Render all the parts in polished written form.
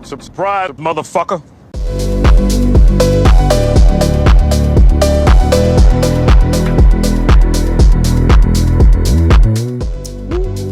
Surprise, motherfucker.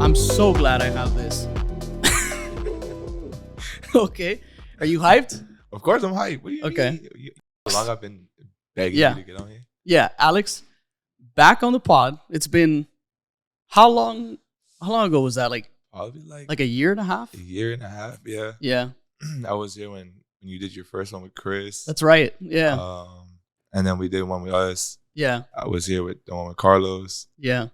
I'm so glad I have this. Okay. Are you hyped? Of course I'm hyped. What do you Okay. mean? How long I've been begging Yeah. you to get on here? Yeah, Alex, back on the pod. It's been how long ago was that? Probably Like a year and a half? a year and a half. Yeah. Yeah. I was here when you did your first one with Chris. That's right. Yeah. And then we did one with us. Yeah. I was here with the one with Carlos. Yeah.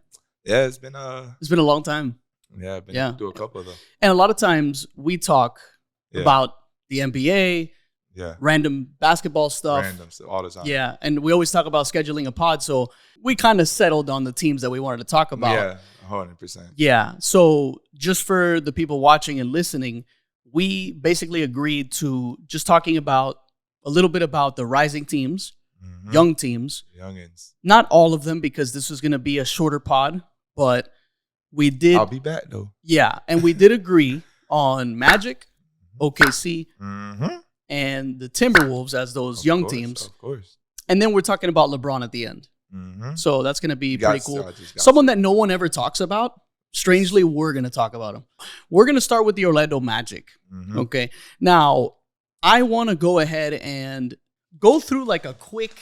Yeah, it's been It's been a long time. yeah, I've been Yeah. through a couple of them. And a lot of times we talk Yeah. about the NBA, Yeah. random basketball stuff. Random stuff all the time. Yeah. And we always talk about scheduling a pod. So we kind of settled on the teams that we wanted to talk about. Yeah, 100%. Yeah. So just for the people watching and listening, we basically agreed to just talking about a little bit about the rising teams, Mhm. young teams. Youngins. Not all of them because this was going to be a shorter pod, but we did. I'll be back though. Yeah. And we did agree on Magic, OKC, Mm-hmm. and the Timberwolves as those young teams. Of course. And then we're talking about LeBron at the end. Mm-hmm. So that's going to be pretty cool. Just Someone that no one ever talks about. Strangely, we're going to talk about him. We're going to start with the Orlando Magic. Mhm. Okay. Now, I want to go ahead and go through like a quick.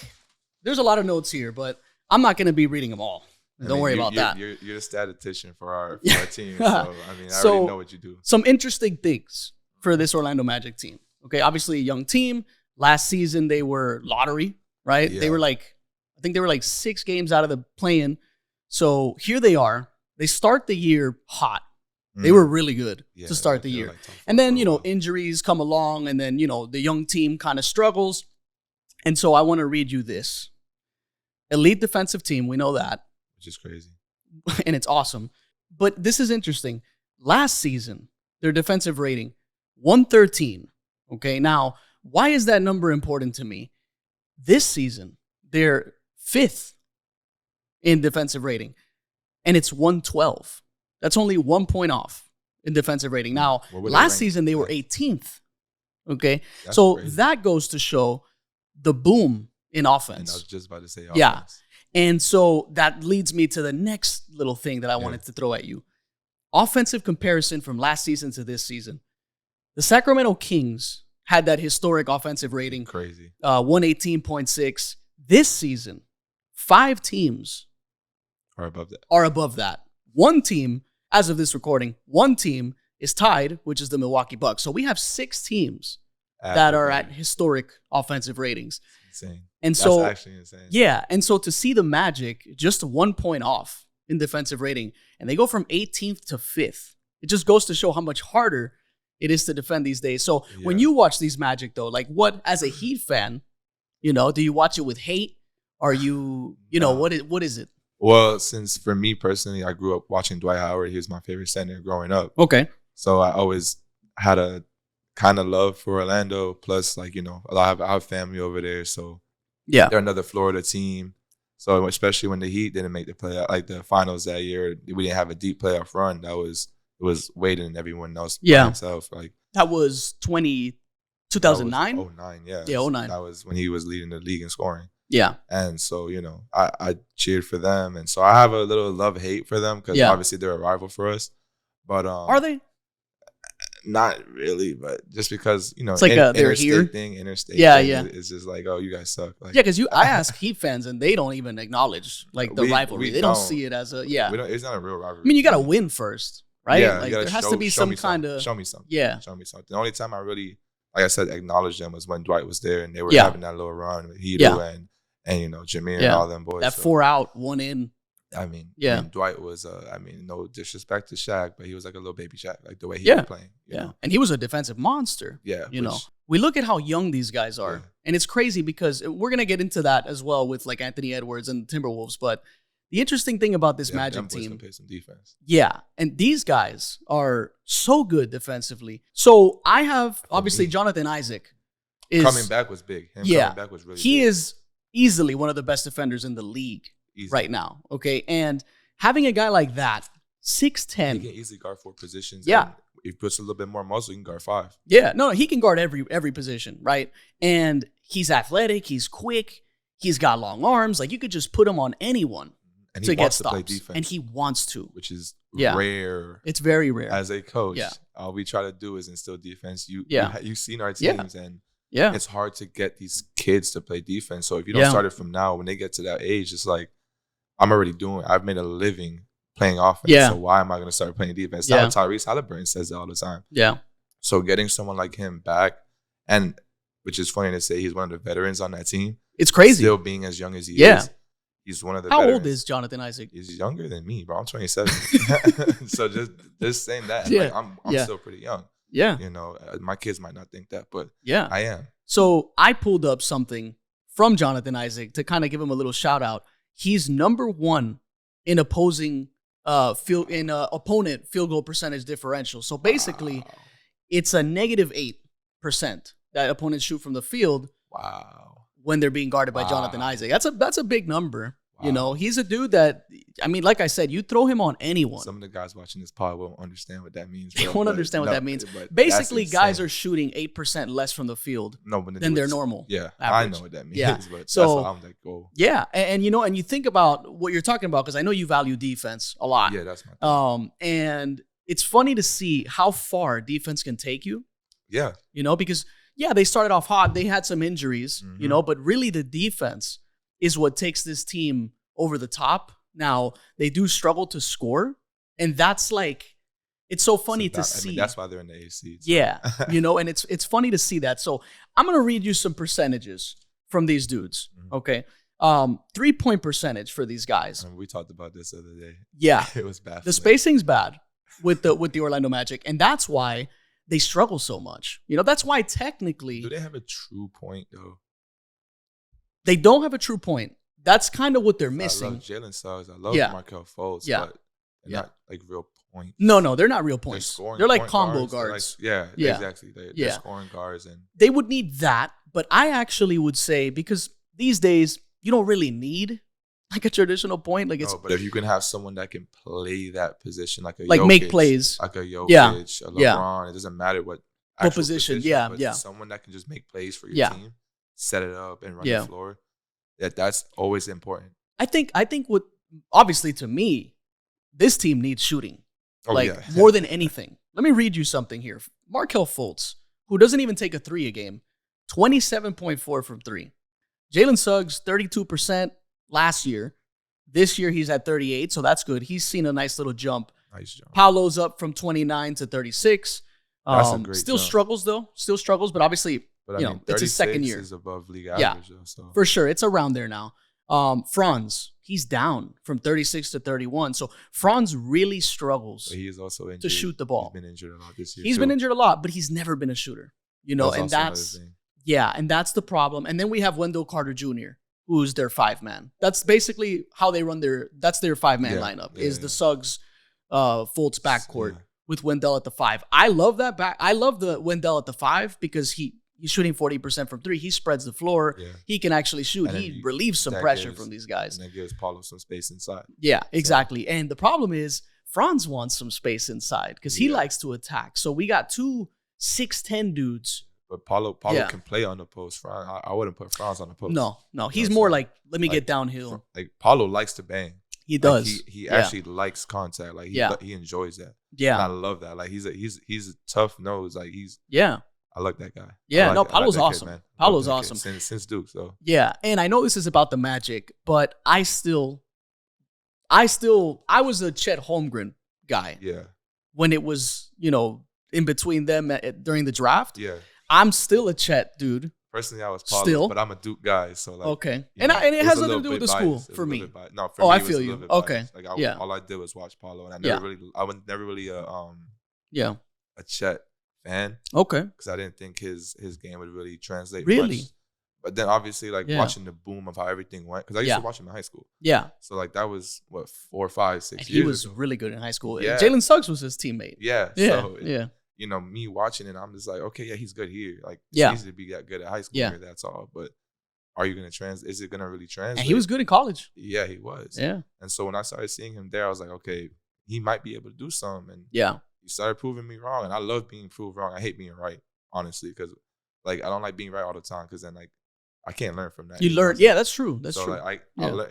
There's a lot of notes here, but I'm not going to be reading them all. Don't worry about that. You're the statistician for our team. So, I mean, I So- already know what you do. Some interesting things for this Orlando Magic team. Okay. Obviously, a young team. Last season, they were lottery, right? Yeah. They were I think they were 6 games out of the play-in. So here they are. They start the year hot. They were really good Yeah, to start the they're year. like top And four then, for a while. injuries come along, and then, the young team kind of struggles. And so I want to read you this. Elite defensive team, we know that, which is crazy. and it's awesome. But this is interesting. Last season, their defensive rating, 113. Okay, now, why is that number important to me? This season, they're 5th in defensive rating, and it's 112. That's only 1 point off in defensive rating. Now, What were they last ranked? season, they were 18th. Okay, That's so crazy. that goes to show the boom in And I offense. was just about to say Yeah. offense. And so that leads me to the next little thing that I wanted to throw at you. Offensive comparison from last season to this season. The Sacramento Kings had that historic offensive rating, Crazy. 118.6. This season, 5 teams Or above that. are above that. One team, as of this recording, one team is tied, which is the Milwaukee Bucks. So we have 6 teams that are at historic offensive ratings. Insane. And That's so, actually insane. yeah. And so to see the Magic just 1 point off in defensive rating, and they go from 18th to 5th, it just goes to show how much harder it is to defend these days. So when Yeah. you watch these Magic, though, what, as a Heat fan, do you watch it with hate? Are you, No. what is it? Well, since for me personally, I grew up watching Dwight Howard. He was my favorite center growing up. Okay. So I always had a kind of love for Orlando. Plus, I have family over there. So Yeah. they're another Florida team. So especially when the Heat didn't make the playoff, like the finals that year, we didn't have a deep playoff run. It was Wade and everyone else by Yeah. himself. Like That was 2009? 09, yeah. Yeah, 09. That was when he was leading the league in scoring. Yeah. And so, I cheered for them. And so I have a little love-hate for them because Yeah. obviously they're a rival for us. But Are they? not really, but just because, It's like they're interstate here. thing, interstate Yeah, thing, yeah. it's just like, oh, you guys suck. Like, Yeah, because I ask Heat fans and they don't even acknowledge the We- rivalry. we They don't don't. see it as yeah. it's not a real rivalry. I mean, you got to win first, right? Yeah, Like you gotta there has show- to be show some me kind something. of Show me something. yeah. Show me something. The only time I really, like I said, acknowledged them was when Dwight was there and they were Yeah. having that little run with Hedo Yeah. and Jameer and Yeah. all them boys. That So, 4 out, 1 in. I mean, Dwight was, no disrespect to Shaq, but he was like a little baby Shaq, like the way he Yeah. was playing. you Yeah, know? and he was a defensive monster. Yeah. We look at how young these guys are, Yeah. and it's crazy because we're gonna get into that as well with like Anthony Edwards and the Timberwolves. But the interesting thing about this Magic them boys team, can play some defense. yeah, and these guys are so good defensively. So I have obviously me. Jonathan Isaac is Coming back was big. Him Yeah. coming back was really he big. is easily one of the best defenders in the league Easy. right now. Okay, and having a guy like that, He 6'10", can easily guard 4 positions. Yeah. And he puts a little bit more muscle, he can guard 5. Yeah, no, he can guard every position, right? And he's athletic, he's quick, he's got long arms. Like, you could just put him on anyone And to he get wants to stops. play defense. And he wants to. Which is Yeah. rare. It's very rare. As a coach, Yeah. all we try to do is instill defense. You've seen our Yeah. teams, and Yeah. it's hard to get these kids to play defense. So if you don't Yeah. start it from now, when they get to that age, it's like, I've made a living playing offense. Yeah. So why am I going to start playing defense? Yeah. Now Tyrese Halliburton says it all the time. Yeah. So getting someone like him back, and which is funny to say, he's one of the veterans on that team. It's crazy. Still being as young as he Yeah. is. He's one of the How veterans. old is Jonathan Isaac? He's younger than me, bro. I'm 27. So just saying that, Yeah. like, I'm Yeah. still pretty young. Yeah. You know, my kids might not think that, but Yeah. I am. So I pulled up something from Jonathan Isaac to kind of give him a little shout out. He's number 1 in opponent field goal percentage differential. So basically, Wow. it's a -8% that opponents shoot from the field Wow. when they're being guarded by Wow. Jonathan Isaac. That's a big number. Wow. You know, he's a dude that, I mean, like I said, you throw him on anyone. Some of the guys watching this pod won't understand what that means. They bro, won't but understand what no, that means. but Basically, that's guys insane. are shooting 8% less from the field when they than do their it. normal. Yeah, average. I know what that means. Yeah. But So- that's why I'm like, oh, Yeah, and you know, and you think about what you're talking about, because I know you value defense a lot. yeah, that's my thing. And it's funny to see how far defense can take you. Yeah, You know, because they started off hot, they had some injuries, Mhm. you know, but really the defense is what takes this team over the top. Now, they do struggle to score, and that's like, it's so funny to see. I mean, that's why they're in the AC. Yeah, you know, and it's funny to see that. So I'm gonna read you some percentages from these dudes. Mhm. Okay, 3-point percentage for these guys. I mean, we talked about this the other day. Yeah, It was bad. the spacing's bad with the Orlando Magic, and that's why they struggle so much. You know, that's why technically Do they have a true point though? they don't have a true point. That's kind of what they're I missing. love Jalen Suggs. I love Yeah. Markelle Fultz. Yeah. But they're Yeah. not like real points. No, they're not real They're points. scoring They're like point combo They're guards. yeah, Yeah. exactly. They're Yeah. scoring guards, and They would need that, but I actually would say, because these days you don't really need like a traditional point. Like, it's no, but if you can have someone that can play that position, like a like Jokic, make plays. like a Jokic, Yeah. a LeBron, Yeah. it doesn't matter what position, yeah, but yeah. someone that can just make plays for your Yeah. team, set it up, and run Yeah. the floor. That's always important. I think what, obviously to me, this team needs shooting. Oh, like yeah. more than anything. Let me read you something here. Markelle Fultz, who doesn't even take a 3 a game, 27.4 from 3. Jalen Suggs, 32% last year. This year he's at 38, so that's good. He's seen a nice little jump. Nice job. Paolo's up from 29 to 36. That's a great Still jump. struggles though. Still struggles, but obviously, But you I know, mean, it's his second 36 year. is above league Yeah. average, though. So For sure, it's around there now. Franz, he's down from 36 to 31. So Franz really struggles. but he is also injured. shoot the ball. He's been injured a lot this year. He's too. been injured a lot, but he's never been a shooter. You know, and also another that's thing. and that's the problem. And then we have Wendell Carter Jr., who's their 5-man. That's basically how they run that's their 5-man Yeah, lineup, yeah, is yeah. the Suggs Fultz backcourt Yeah. with Wendell at the 5. I love that I love the Wendell at the 5 because he's shooting 40% from 3. He spreads the floor. Yeah. He can actually shoot. And then He relieves some that pressure gives- from these guys. And that gives Paulo some space inside. Yeah, exactly. And the problem is Franz wants some space inside because he Yeah. likes to attack. So we got 2 6'10" dudes. But Paulo Yeah. can play on the post. I wouldn't put Franz on the post. No. He's it's more like- like, let me like get downhill. Like Paulo likes to bang. He Like, does. he Yeah. actually likes contact. Like he enjoys that. And I Yeah. love that. Like he's a tough nose. Like Yeah. I like that guy. Yeah, I no, like Paulo's that kid, awesome. man. I Paulo's love that kid awesome. since Duke. So Yeah. And I know this is about the Magic, but I was a Chet Holmgren guy yeah, when it was, you know, in between them during the draft. yeah. I'm still a Chet dude. Personally, I was Paulo, Still? but I'm a Duke guy. So like, Okay. you And know, it was has a nothing to little do with bit the school biased. It was for a me. little bit biased. No, for Oh, me, I it was feel a you. little bit Okay. biased. Like Yeah. all I did was watch Paulo, and Yeah. I was never really Yeah. a Chet fan Okay. because I didn't think his game would really translate. Really? much. But then obviously, like Yeah. watching the boom of how everything went, because I used Yeah. to watch him in high school. Yeah. So like that was what 4, 5, 6 And years he was ago. really good in high school. Yeah. Jalen Suggs was his teammate. Yeah. Yeah. So Yeah. you know, me watching it, I'm just like, okay, yeah, he's good here. Like, Yeah. it's easy to be that good at high school Yeah. here, that's all. But are you gonna is it gonna really translate? And he was good in college. Yeah, he was. Yeah. And so when I started seeing him there, I was like, okay, he might be able to do something. And Yeah. he started proving me wrong, and I love being proved wrong. I hate being right, honestly, because like I don't like being right all the time, because then like I can't learn from that. You learn, yeah, that's true. That's so true. Like Yeah.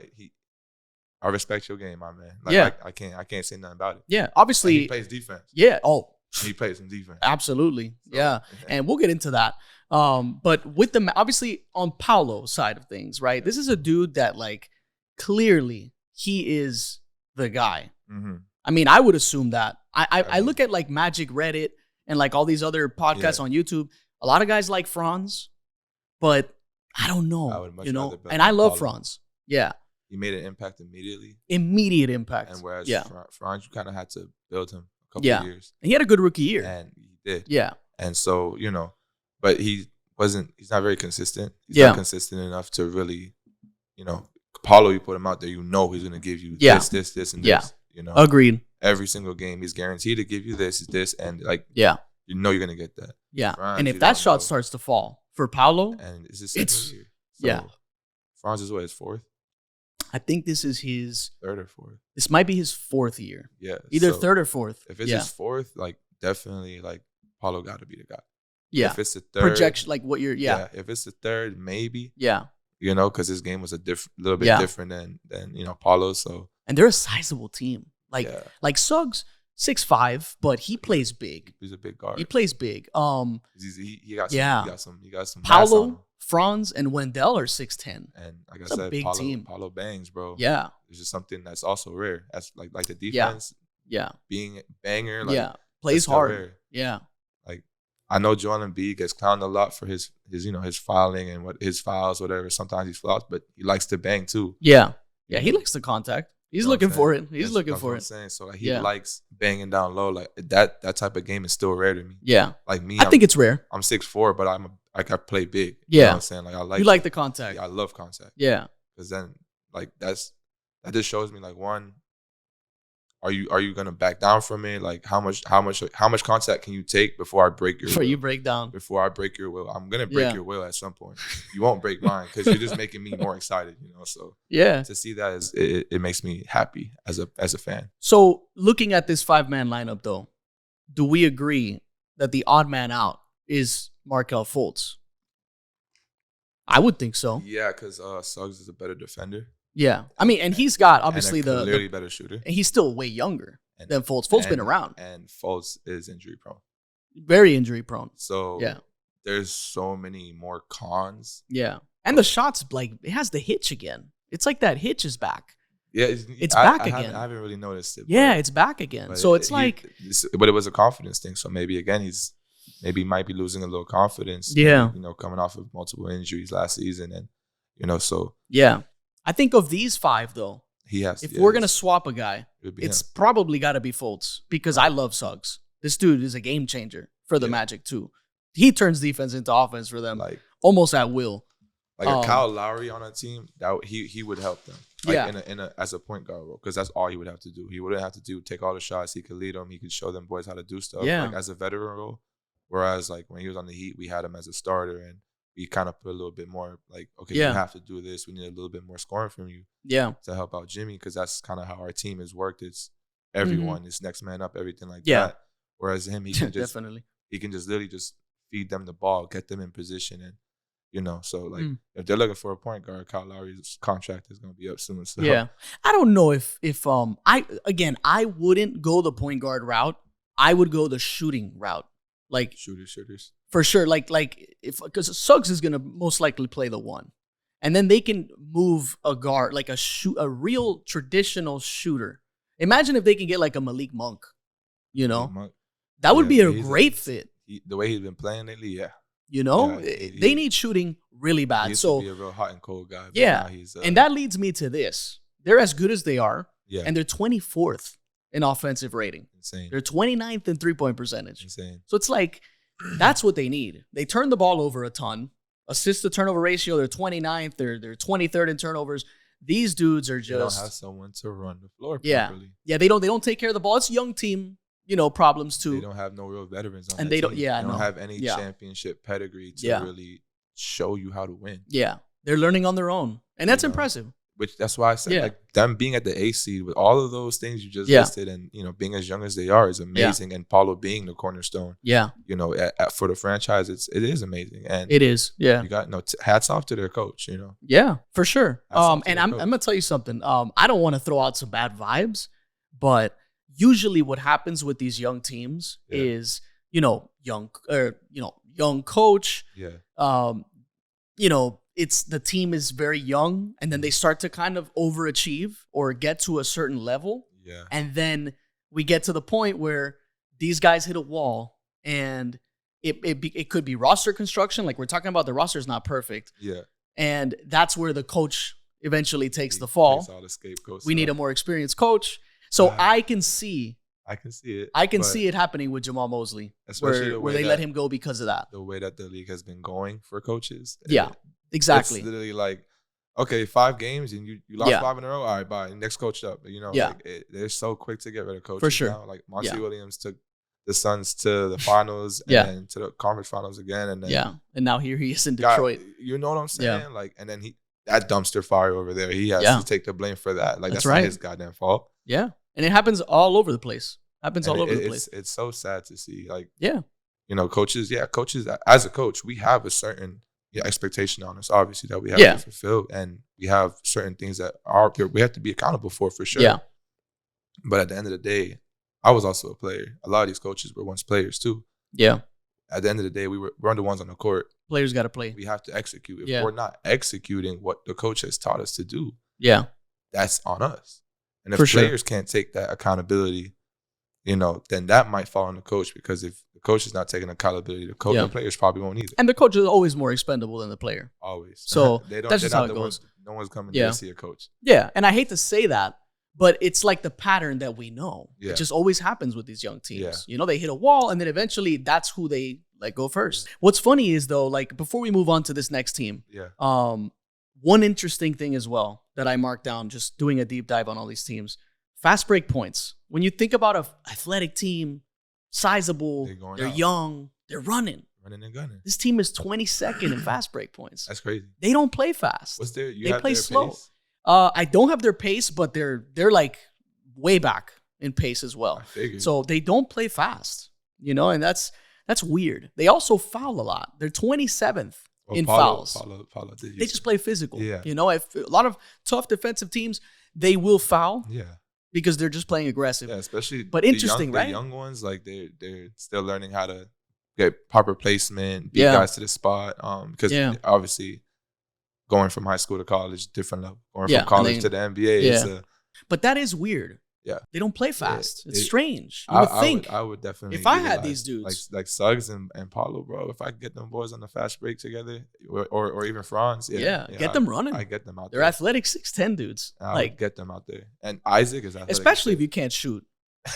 I respect your game, my man. Like Yeah. I can't say nothing about it. Yeah, And obviously. he plays defense. Yeah. Oh, He plays some defense. absolutely. So, Yeah. And we'll get into that. But with the, obviously on Paolo's side of things, right? This is a dude that like clearly he is the guy. Mm-hmm. I mean, I would assume that. I look at like Magic Reddit and like all these other podcasts on YouTube. A lot of guys like Franz, but I don't know, and I love Franz. Yeah. He made an impact immediately. Immediate impact. And whereas yeah. Franz, you kind of had to build him a couple of years. And he had a good rookie year. And he did. Yeah. And so, but he's not very consistent. He's not consistent enough to really, Paulo, you put him out there, he's going to give you this, and this. Agreed. Every single game, he's guaranteed to give you this, and like, you're going to get that. Yeah. Franz, and if that shot starts to fall for Paulo, and it's his second year. So Franz is his fourth? I think this is his third or fourth. This might be his fourth year. Yeah. Either third or fourth. If it's his fourth, like definitely like Paulo got to be the guy. Yeah. If it's the third. Projection, like what you're, If it's the third, maybe. Yeah. Because his game was a little bit different than Paulo. So. And they're a sizable team. Like Suggs, 6'5", but he plays big. He's a big guard. He plays big. He got some. Paulo, Franz, and Wendell are 6'10". And like I said, big team. Paulo bangs, bro. Yeah. It's just something that's also rare. That's like the defense. Yeah. Being a banger. Plays hard. Rare. Yeah. Like I know Joel Embiid gets clowned a lot for his fouling and his fouls, whatever. Sometimes he fouls, but he likes to bang too. Yeah. Yeah. He likes the contact. He's looking for it. He's looking for it. I'm saying. So like he likes banging down low. Like that type of game is still rare to me. Yeah. Like me, I think it's rare. I'm 6'4", but I play big. Yeah. You know what I'm saying? Like you like the contact. I love contact. Yeah. Because then like that just shows me like, one, are you gonna back down from it? Like how much contact can you take before I break your will? You break down. Before I break your will. I'm gonna break your will at some point. You won't break mine because you're just making me more excited, So to see that it makes me happy as a fan. So looking at this 5-man lineup though, do we agree that the odd man out is Markelle Fultz? I would think so. Yeah, because Suggs is a better defender. Yeah. I mean, and he's got obviously clearly better shooter. And he's still way younger than Fultz. Fultz been around. And Fultz is injury prone. Very injury prone. So there's so many more cons. Yeah. And the shots, like, it has the hitch again. It's like that hitch is back. Yeah, it's back again. I haven't really noticed it. Yeah, it's back again. So it's but it was a confidence thing. So maybe again he might be losing a little confidence. Yeah. Coming off of multiple injuries last season, and so yeah. I think of these 5 though. If we're gonna swap a guy, it's probably got to be Fultz because I love Suggs. This dude is a game changer for the Magic too. He turns defense into offense for them, like almost at will. Like a Kyle Lowry on a team, that he would help them. In a as a point guard role, because that's all he would have to do. He wouldn't have to take all the shots. He could lead them. He could show them boys how to do stuff. Yeah. Like as a veteran role. Whereas like when he was on the Heat, we had him as a starter and we kind of put a little bit more like, okay, you have to do this. We need a little bit more scoring from you. Yeah. To help out Jimmy, because that's kind of how our team has worked. It's everyone, it's next man up, everything like that. Whereas him, he can just definitely. He can just literally just feed them the ball, get them in position, and so like if they're looking for a point guard, Kyle Lowry's contract is going to be up soon. So. Yeah, I don't know if I wouldn't go the point guard route. I would go the shooting route, like shooters for sure. Like because Suggs is going to most likely play the 1, and then they can move a guard like a real traditional shooter. Imagine if they can get like a Malik Monk, that would be a great fit. The way he's been playing lately, they need shooting really bad. He used to be a real hot and cold guy. Yeah, and that leads me to this. They're as good as they are, and they're 24th in offensive rating. Insane. They're 29th in three-point percentage. Insane. So it's like, that's what they need. They turn the ball over a ton. Assist to turnover ratio, they're 29th. They're 23rd in turnovers. These dudes are just... They don't have someone to run the floor properly. Yeah, they don't take care of the ball. It's a young team, problems too. They don't have no real veterans on and that they don't. team. Yeah, they don't have any championship pedigree to really show you how to win. Yeah, they're learning on their own, and that's impressive. which that's why I said like them being at the A seed with all of those things you just listed, and being as young as they are is amazing. And Paulo being the cornerstone, for the franchise, it is amazing. And it is, you got hats off to their coach, Yeah, for sure. And I'm gonna tell you something. I don't want to throw out some bad vibes, but usually what happens with these young teams is young coach. It's the team is very young, and then they start to kind of overachieve or get to a certain level. Yeah. And then we get to the point where these guys hit a wall, and it could be roster construction. Like we're talking about, the roster is not perfect. Yeah. And that's where the coach eventually takes the fall. All the scapegoats. We need a more experienced coach. So I can see it. I can see it happening with Jamal Mosley, where they let him go because of that. The way that the league has been going for coaches. Yeah, exactly. It's literally like, okay, 5 games and you lost 5 in a row. All right, bye. Next coach up. They're so quick to get rid of coaches for sure. now. Like Monty Williams took the Suns to the finals and to the conference finals again. And then and now here he is in Detroit. You know what I'm saying? Yeah. Like, and then that dumpster fire over there, he has to take the blame for that. Like that's not his goddamn fault. Yeah. And it happens all over the place. It's so sad to see. Like, coaches, coaches, as a coach, we have a certain expectation on us, obviously, that we have to fulfill. And we have certain things that we have to be accountable for sure. Yeah. But at the end of the day, I was also a player. A lot of these coaches were once players too. Yeah. At the end of the day, we're the ones on the court. Players got to play. We have to execute. If we're not executing what the coach has taught us to do, that's on us. And if players can't take that accountability, then that might fall on the coach, because if the coach is not taking accountability, the players probably won't either. And the coach is always more expendable than the player. Always. So that's just how it goes. No one's coming to see a coach. Yeah, and I hate to say that, but it's like the pattern that we know. Yeah. It just always happens with these young teams. Yeah. They hit a wall, and then eventually that's who they let go first. Yeah. What's funny is, though, like before we move on to this next team, one interesting thing as well that I marked down just doing a deep dive on all these teams. Fast break points. When you think about an athletic team, sizable, they're young, they're running and gunning. This team is 22nd in fast break points. That's crazy. They don't play fast. They play slow. Pace? I don't have their pace, but they're like way back in pace as well. So they don't play fast, and that's weird. They also foul a lot. They're 27th in fouls. They just play physical. Yeah. If a lot of tough defensive teams, they will foul. Yeah. Because they're just playing aggressive. Yeah, especially but interesting, right? The young ones, like they're still learning how to get proper placement, beat guys to the spot. Because obviously going from high school to college, different level. Going from college to the NBA. But that is weird. Yeah. They don't play fast. It's strange. I would definitely. If I had these dudes. Like Suggs and Paulo, bro, if I could get them boys on the fast break together, or even Franz. Get them running. I get them out there. They're athletic 6'10" dudes. I get them out there. And Isaac is athletic. Especially if you can't shoot.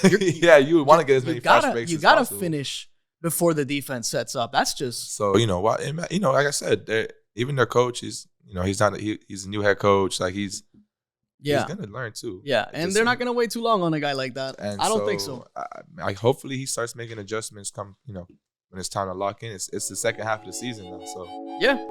You want to get as many fast breaks as possible. You got to finish before the defense sets up. That's just. So, what? Like I said, even their coach is, he's a new head coach. Like he's going to learn too. Yeah, and they're not going to wait too long on a guy like that. I don't think so. I hopefully he starts making adjustments when it's time to lock in. It's the second half of the season now. So yeah.